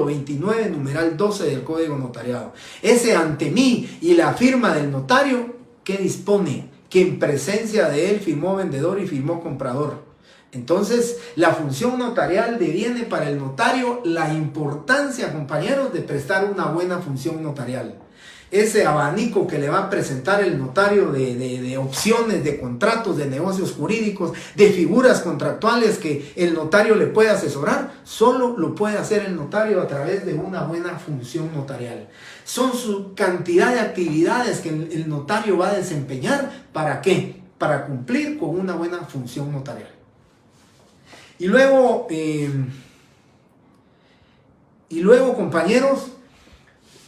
29, numeral 12 del Código Notariado. Ese ante mí y la firma del notario que dispone que en presencia de él firmó vendedor y firmó comprador. Entonces, la función notarial deviene para el notario la importancia, compañeros, de prestar una buena función notarial. Ese abanico que le va a presentar el notario de opciones, de contratos, de negocios jurídicos, de figuras contractuales que el notario le puede asesorar, solo lo puede hacer el notario a través de una buena función notarial. Son su cantidad de actividades que el notario va a desempeñar. ¿Para qué? Para cumplir con una buena función notarial. Y luego, compañeros,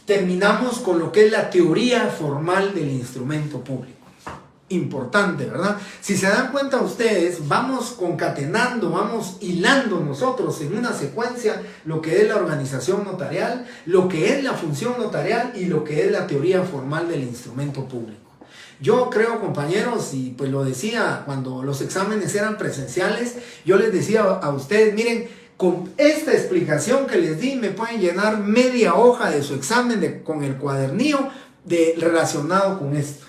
terminamos con lo que es la teoría formal del instrumento público. Importante, ¿verdad? Si se dan cuenta ustedes, vamos concatenando, vamos hilando nosotros en una secuencia lo que es la organización notarial, lo que es la función notarial y lo que es la teoría formal del instrumento público. Yo creo, compañeros, y pues lo decía cuando los exámenes eran presenciales, yo les decía a ustedes, miren, con esta explicación que les di me pueden llenar media hoja de su examen con el cuadernillo relacionado con esto.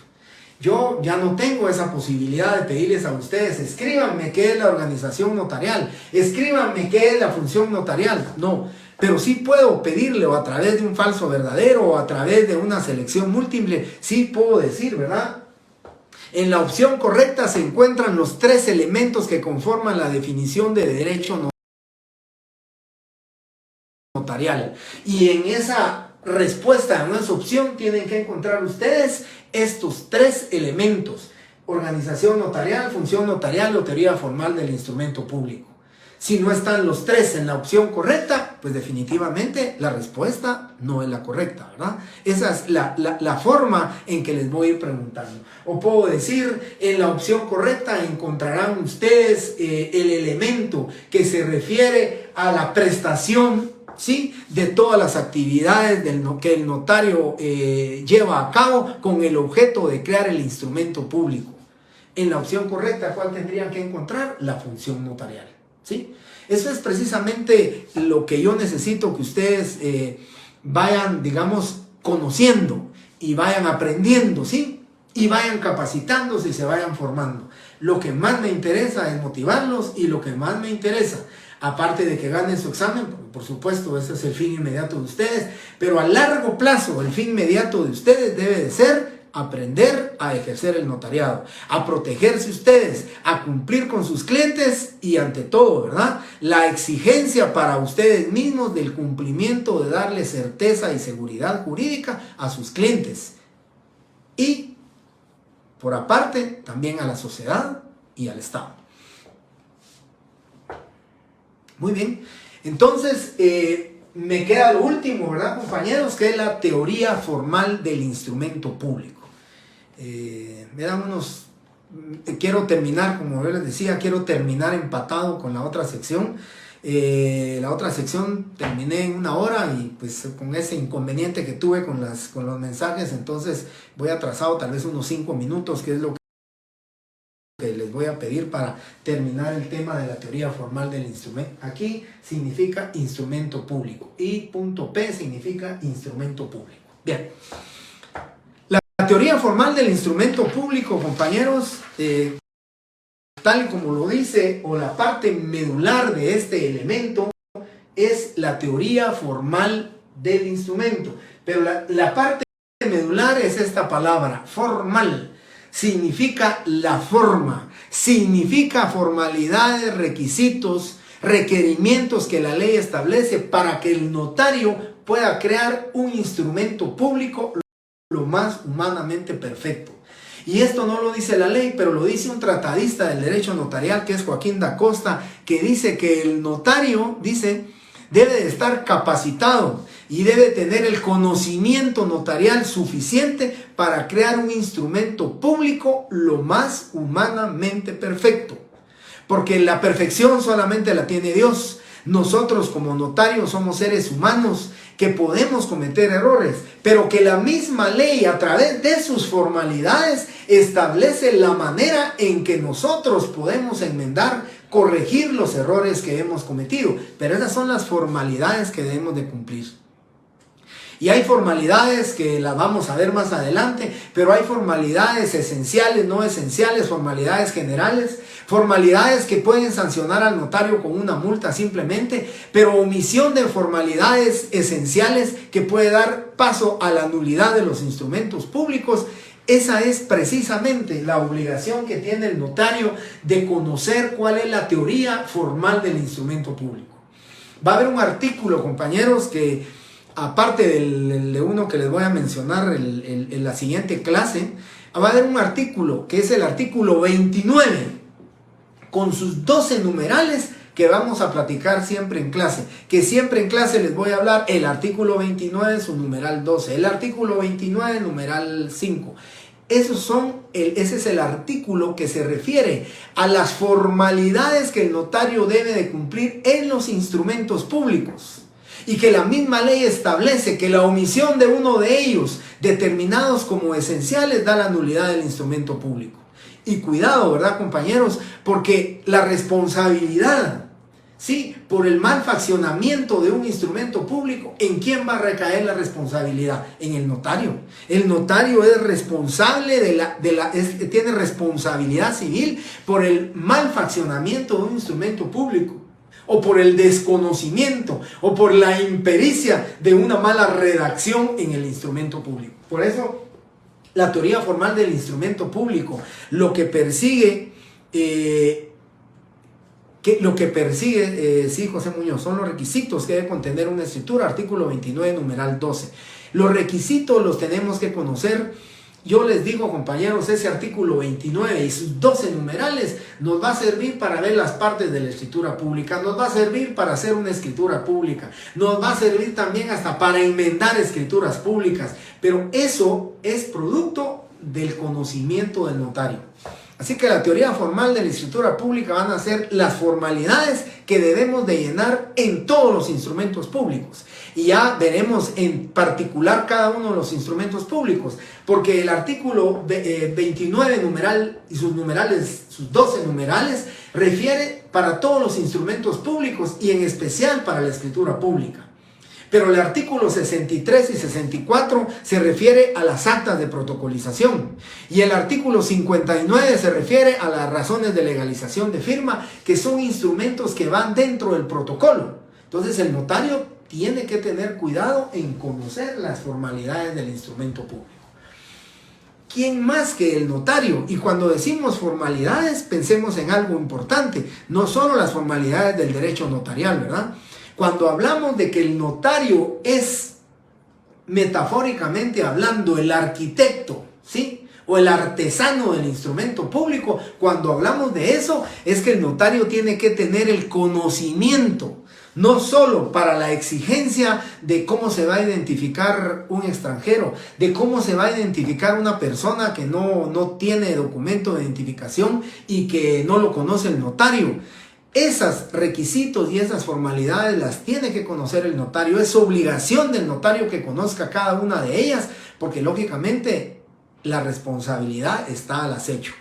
Yo ya no tengo esa posibilidad de pedirles a ustedes, escríbanme qué es la organización notarial, escríbanme qué es la función notarial. No, pero sí puedo pedirle, o a través de un falso verdadero, o a través de una selección múltiple, sí puedo decir, ¿verdad? En la opción correcta se encuentran los 3 elementos que conforman la definición de derecho notarial. Y en esa respuesta, en esa opción, tienen que encontrar ustedes estos 3 elementos: organización notarial, función notarial o teoría formal del instrumento público. Si no están los 3 en la opción correcta, pues definitivamente la respuesta no es la correcta, ¿verdad? Esa es la forma en que les voy a ir preguntando. O puedo decir, en la opción correcta encontrarán ustedes el elemento que se refiere a la prestación, ¿sí?, de todas las actividades que el notario lleva a cabo con el objeto de crear el instrumento público. En la opción correcta, ¿cuál tendrían que encontrar? La función notarial. ¿sí? Eso es precisamente lo que yo necesito que ustedes vayan, digamos, conociendo y vayan aprendiendo, ¿sí? Y vayan capacitándose y se vayan formando. Lo que más me interesa es motivarlos, y lo que más me interesa, aparte de que ganen su examen, por supuesto, ese es el fin inmediato de ustedes, pero a largo plazo el fin inmediato de ustedes debe de ser aprender a ejercer el notariado, a protegerse ustedes, a cumplir con sus clientes y ante todo, ¿verdad?, la exigencia para ustedes mismos del cumplimiento de darle certeza y seguridad jurídica a sus clientes. Y por aparte, también a la sociedad y al Estado. Muy bien. Entonces, me queda lo último, ¿verdad, compañeros? Que es la teoría formal del instrumento público. Me dan unos... Quiero terminar, como yo les decía, quiero terminar empatado con la otra sección. La otra sección terminé en 1 hora y pues con ese inconveniente que tuve con los mensajes, entonces voy atrasado tal vez unos 5 minutos, que es lo que les voy a pedir para terminar el tema de la teoría formal del instrumento. Aquí significa instrumento público y punto P significa instrumento público. Bien, la teoría formal del instrumento público, compañeros, tal como lo dice, o la parte medular de este elemento, es la teoría formal del instrumento. Pero la parte medular es esta palabra, formal. Significa la forma, significa formalidades, requisitos, requerimientos que la ley establece para que el notario pueda crear un instrumento público lo más humanamente perfecto. Y esto no lo dice la ley, pero lo dice un tratadista del derecho notarial, que es Joaquín da Costa, que dice que el notario, dice, debe de estar capacitado y debe tener el conocimiento notarial suficiente para crear un instrumento público lo más humanamente perfecto. Porque la perfección solamente la tiene Dios. Nosotros como notarios somos seres humanos que podemos cometer errores, pero que la misma ley a través de sus formalidades establece la manera en que nosotros podemos enmendar, corregir los errores que hemos cometido. Pero esas son las formalidades que debemos de cumplir. Y hay formalidades que las vamos a ver más adelante, pero hay formalidades esenciales, no esenciales, formalidades generales, formalidades que pueden sancionar al notario con una multa simplemente, pero omisión de formalidades esenciales que puede dar paso a la nulidad de los instrumentos públicos. Esa es precisamente la obligación que tiene el notario de conocer cuál es la teoría formal del instrumento público. Va a haber un artículo, compañeros, que aparte de uno que les voy a mencionar en la siguiente clase, va a haber un artículo que es el artículo 29, con sus 12 numerales que vamos a platicar siempre en clase. Que siempre en clase les voy a hablar el artículo 29, su numeral 12, el artículo 29, numeral 5. Ese es el artículo que se refiere a las formalidades que el notario debe de cumplir en los instrumentos públicos. Y que la misma ley establece que la omisión de uno de ellos, determinados como esenciales, da la nulidad del instrumento público. Y cuidado, ¿verdad, compañeros? Porque la responsabilidad, ¿sí?, por el mal faccionamiento de un instrumento público, ¿en quién va a recaer la responsabilidad? En el notario. El notario es responsable tiene responsabilidad civil por el mal faccionamiento de un instrumento público, o por el desconocimiento, o por la impericia de una mala redacción en el instrumento público. Por eso, la teoría formal del instrumento público, lo que persigue, sí, José Muñoz, son los requisitos que debe contener una escritura, artículo 29, numeral 12. Los requisitos los tenemos que conocer. Yo les digo, compañeros, ese artículo 29 y sus 12 numerales nos va a servir para ver las partes de la escritura pública, nos va a servir para hacer una escritura pública, nos va a servir también hasta para enmendar escrituras públicas, pero eso es producto del conocimiento del notario. Así que la teoría formal de la escritura pública van a ser las formalidades que debemos de llenar en todos los instrumentos públicos. Y ya veremos en particular cada uno de los instrumentos públicos, porque el artículo 29 numeral y sus numerales, sus 12 numerales, refiere para todos los instrumentos públicos y en especial para la escritura pública. Pero el artículo 63 y 64 se refiere a las actas de protocolización. Y el artículo 59 se refiere a las razones de legalización de firma, que son instrumentos que van dentro del protocolo. Entonces el notario tiene que tener cuidado en conocer las formalidades del instrumento público. ¿Quién más que el notario? Y cuando decimos formalidades, pensemos en algo importante. No solo las formalidades del derecho notarial, ¿verdad? Cuando hablamos de que el notario es, metafóricamente hablando, el arquitecto, ¿sí? O el artesano del instrumento público, cuando hablamos de eso, es que el notario tiene que tener el conocimiento, no solo para la exigencia de cómo se va a identificar un extranjero, de cómo se va a identificar una persona que no tiene documento de identificación y que no lo conoce el notario. Esos requisitos y esas formalidades las tiene que conocer el notario. Es obligación del notario que conozca cada una de ellas, porque lógicamente la responsabilidad está al acecho.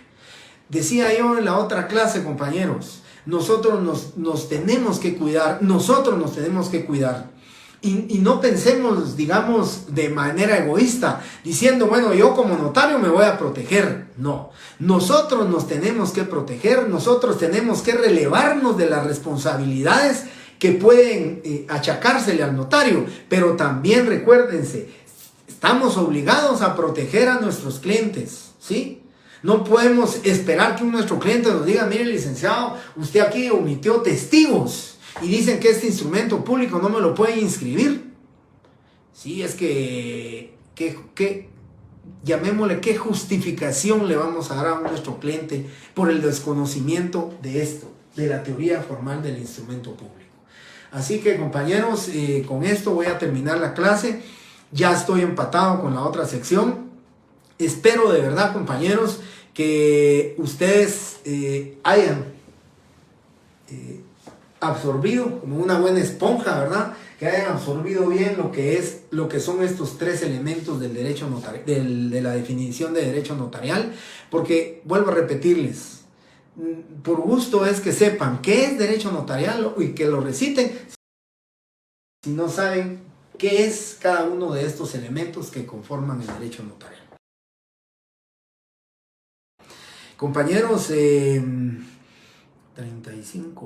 Decía yo en la otra clase, compañeros, nosotros nos tenemos que cuidar, nosotros nos tenemos que cuidar. Y no pensemos, digamos, de manera egoísta, diciendo, bueno, yo como notario me voy a proteger. No, nosotros nos tenemos que proteger, nosotros tenemos que relevarnos de las responsabilidades que pueden achacársele al notario. Pero también recuérdense, estamos obligados a proteger a nuestros clientes, ¿sí? No podemos esperar que nuestro cliente nos diga, mire, licenciado, usted aquí omitió testigos y dicen que este instrumento público no me lo pueden inscribir. Sí, es llamémosle, ¿qué justificación le vamos a dar a nuestro cliente por el desconocimiento de esto, de la teoría formal del instrumento público? Así que, compañeros, con esto voy a terminar la clase. Ya estoy empatado con la otra sección. Espero de verdad, compañeros, que ustedes hayan absorbido como una buena esponja, ¿verdad? Que hayan absorbido bien lo que son estos tres elementos del derecho notarial, de la definición de derecho notarial, porque vuelvo a repetirles, por gusto es que sepan qué es derecho notarial y que lo reciten, si no saben qué es cada uno de estos elementos que conforman el derecho notarial. Compañeros, 35.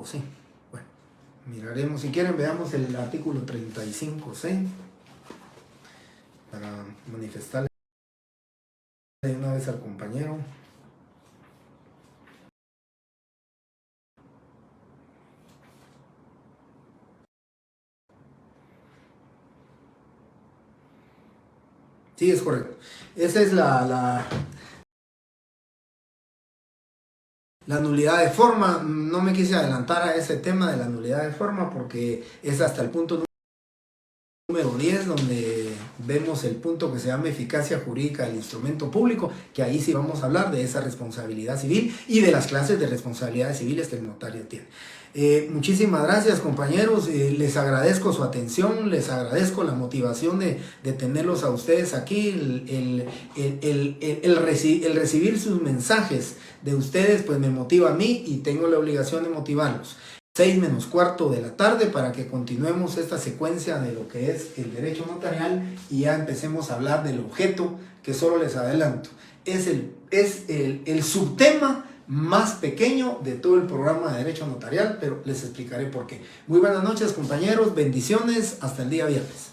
Sí, bueno, miraremos, si quieren veamos el artículo 35C para manifestarle de una vez al compañero. Sí, es correcto. Esa es la nulidad de forma. No me quise adelantar a ese tema de la nulidad de forma porque es hasta el punto número 10 donde vemos el punto que se llama eficacia jurídica del instrumento público, que ahí sí vamos a hablar de esa responsabilidad civil y de las clases de responsabilidades civiles que el notario tiene. Muchísimas gracias, compañeros, les agradezco su atención, les agradezco la motivación de tenerlos a ustedes aquí, el recibir sus mensajes de ustedes pues me motiva a mí y tengo la obligación de motivarlos. 6:15 de la tarde para que continuemos esta secuencia de lo que es el derecho notarial y ya empecemos a hablar del objeto, que solo les adelanto, es el subtema más pequeño de todo el programa de derecho notarial, pero les explicaré por qué. Muy buenas noches, compañeros, bendiciones, hasta el día viernes.